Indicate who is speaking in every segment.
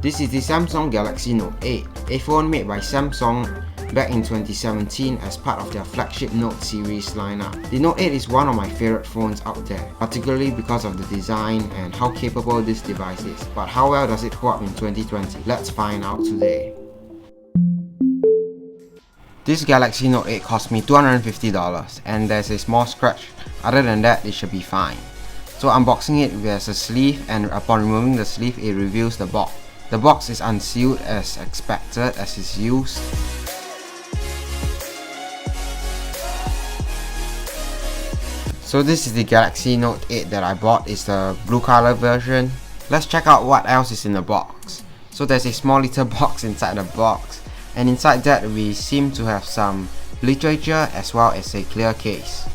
Speaker 1: This is the Samsung Galaxy Note 8, a phone made by Samsung back in 2017 as part of their flagship Note series lineup. The Note 8 is one of my favorite phones out there, particularly because of the design and how capable this device is. But how well does it hold up in 2020? Let's find out today. This Galaxy Note 8 cost me $250 and there's a small scratch. Other than that, it should be fine. So unboxing it, there's a sleeve, and upon removing the sleeve, it reveals the box. The box is unsealed as expected as it's used. So this is the Galaxy Note 8 that I bought. It's the blue color version. Let's check out what else is in the box. So there's a small little box inside the box, and inside that we seem to have some literature as well as a clear case.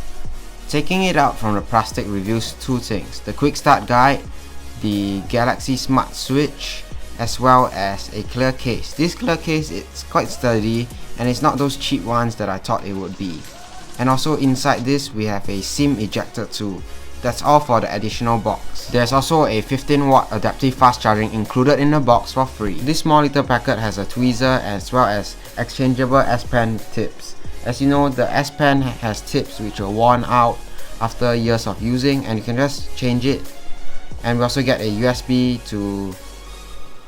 Speaker 1: Taking it out from the plastic reveals two things: the quick start guide, the Galaxy Smart Switch, as well as a clear case. This clear case is quite sturdy and it's not those cheap ones that I thought it would be. And also inside this we have a SIM ejector tool. That's all for the additional box. There's also a 15-watt adaptive fast charging included in the box for free. This small little packet has a tweezer as well as exchangeable S Pen tips. As you know, the S Pen has tips which are worn out after years of using, and you can just change it. And we also get a USB to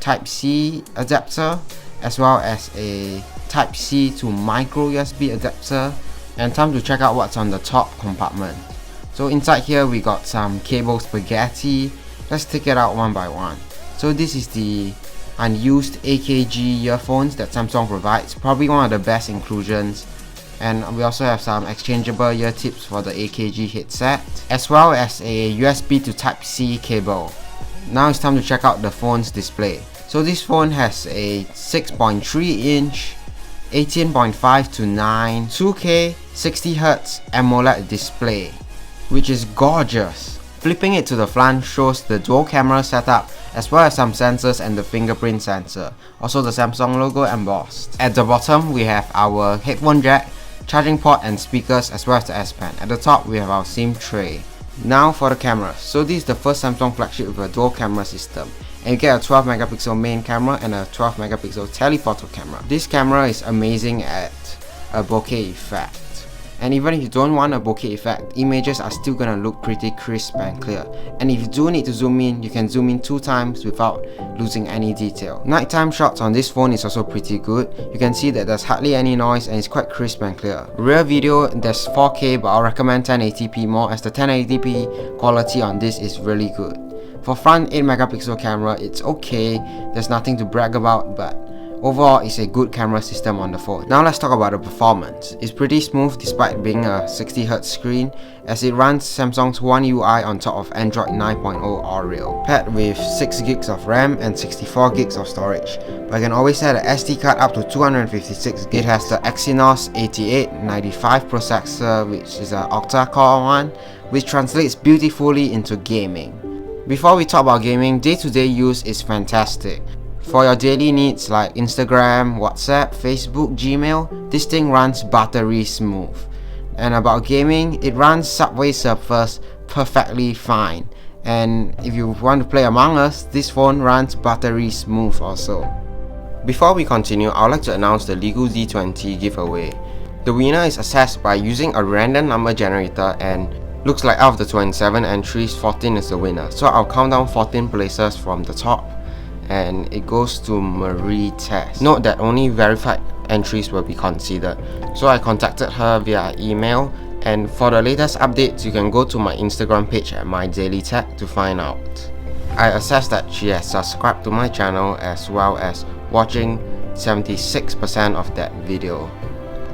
Speaker 1: Type-C adapter, as well as a Type-C to micro USB adapter. And time to check out what's on the top compartment. So inside here we got some cable spaghetti. Let's take it out one by one. So this is the unused AKG earphones that Samsung provides, probably one of the best inclusions. And we also have some exchangeable ear tips for the AKG headset, as well as a USB to Type-C cable. Now it's time to check out the phone's display. So this phone has a 6.3 inch 18.5:9 2K 60Hz AMOLED display, which is gorgeous. Flipping it to the front shows the dual camera setup as well as some sensors and the fingerprint sensor. Also the Samsung logo embossed. At the bottom we have our headphone jack, charging port and speakers, as well as the S Pen. At the top we have our SIM tray. Now for the camera. So this is the first Samsung flagship with a dual camera system. And you get a 12 megapixel main camera and a 12 megapixel telephoto camera. This camera is amazing at a bokeh effect. And even if you don't want a bokeh effect, images are still gonna look pretty crisp and clear. And if you do need to zoom in, you can zoom in 2 times without losing any detail. Nighttime shots on this phone is also pretty good. You can see that there's hardly any noise and it's quite crisp and clear. Rear video, there's 4K, but I'll recommend 1080p more, as the 1080p quality on this is really good. For front 8 megapixel camera, it's okay, there's nothing to brag about, but overall it's a good camera system on the phone. Now let's talk about the performance. It's pretty smooth despite being a 60Hz screen, as it runs Samsung's One UI on top of Android 9.0 Oreo, paired with 6GB of RAM and 64GB of storage. But I can always add a SD card up to 256GB. It has the Exynos 8895 processor, which is an octa-core one, which translates beautifully into gaming. Before we talk about gaming, day-to-day use is fantastic. For your daily needs like Instagram, WhatsApp, Facebook, Gmail, this thing runs buttery smooth. And about gaming, it runs Subway Surfers perfectly fine. And if you want to play Among Us, this phone runs buttery smooth also. Before we continue, I would like to announce the Lego Z20 giveaway. The winner is assessed by using a random number generator, and looks like out of the 27 entries, 14 is the winner. So I'll count down 14 places from the top, and it goes to Marie Tess. Note that only verified entries will be considered. So I contacted her via email, and for the latest updates you can go to my Instagram page at MyDailyTech to find out. I assessed that she has subscribed to my channel as well as watching 76% of that video.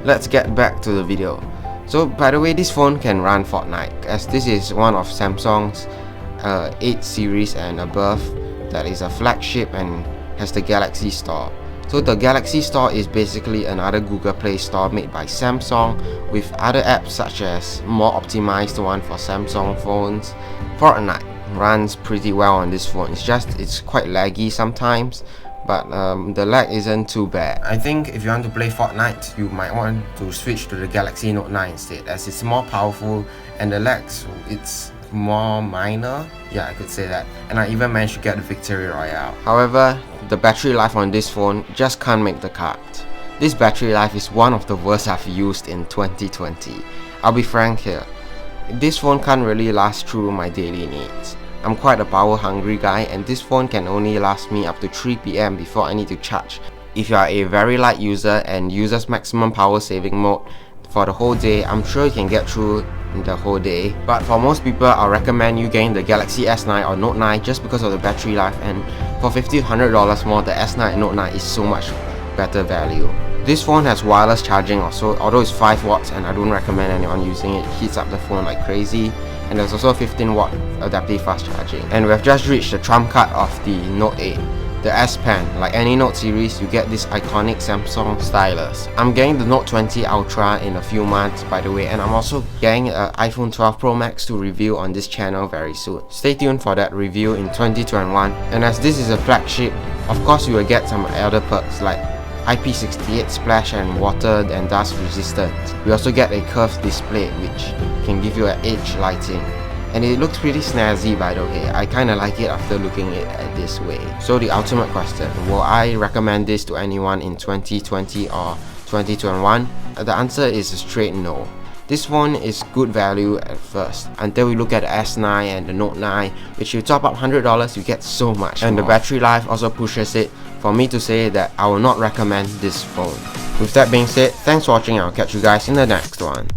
Speaker 1: Let's get back to the video. So by the way, this phone can run Fortnite, as this is one of Samsung's 8 series and above that is a flagship and has the Galaxy Store. So the Galaxy Store is basically another Google Play Store made by Samsung with other apps such as more optimized one for Samsung phones. Fortnite runs pretty well on this phone. It's quite laggy sometimes, but the lag isn't too bad. I think if you want to play Fortnite, you might want to switch to the Galaxy Note 9 instead, as it's more powerful and the lags, it's more minor. Yeah, I could say that. And I even managed to get the Victory Royale. However, the battery life on this phone just can't make the cut. This battery life is one of the worst I've used in 2020. I'll be frank here. This phone can't really last through my daily needs. I'm quite a power hungry guy, and this phone can only last me up to 3 PM before I need to charge. If you are a very light user and uses maximum power saving mode for the whole day, I'm sure you can get through the whole day. But for most people, I'll recommend you getting the Galaxy S9 or Note 9 just because of the battery life, and for $50 to $100 more, the S9 and Note 9 is so much better value. This phone has wireless charging also, although it's 5 watts and I don't recommend anyone using it. It heats up the phone like crazy. And there's also 15-watt adaptive fast charging. And we've just reached the trump card of the Note 8. The S Pen. Like any Note series, you get this iconic Samsung stylus. I'm getting the Note 20 Ultra in a few months, by the way, and I'm also getting an iPhone 12 Pro Max to review on this channel very soon. Stay tuned for that review in 2021. And as this is a flagship, of course you will get some other perks like IP68 splash and water and dust resistance. We also get a curved display which can give you an edge lighting. And it looks pretty snazzy, by the way. I kinda like it after looking at it this way. So the ultimate question, will I recommend this to anyone in 2020 or 2021? The answer is a straight no. This phone is good value at first, until we look at the S9 and the Note 9, which you top up $100, you get so much and more. The battery life also pushes it for me to say that I will not recommend this phone. With that being said, thanks for watching and I'll catch you guys in the next one.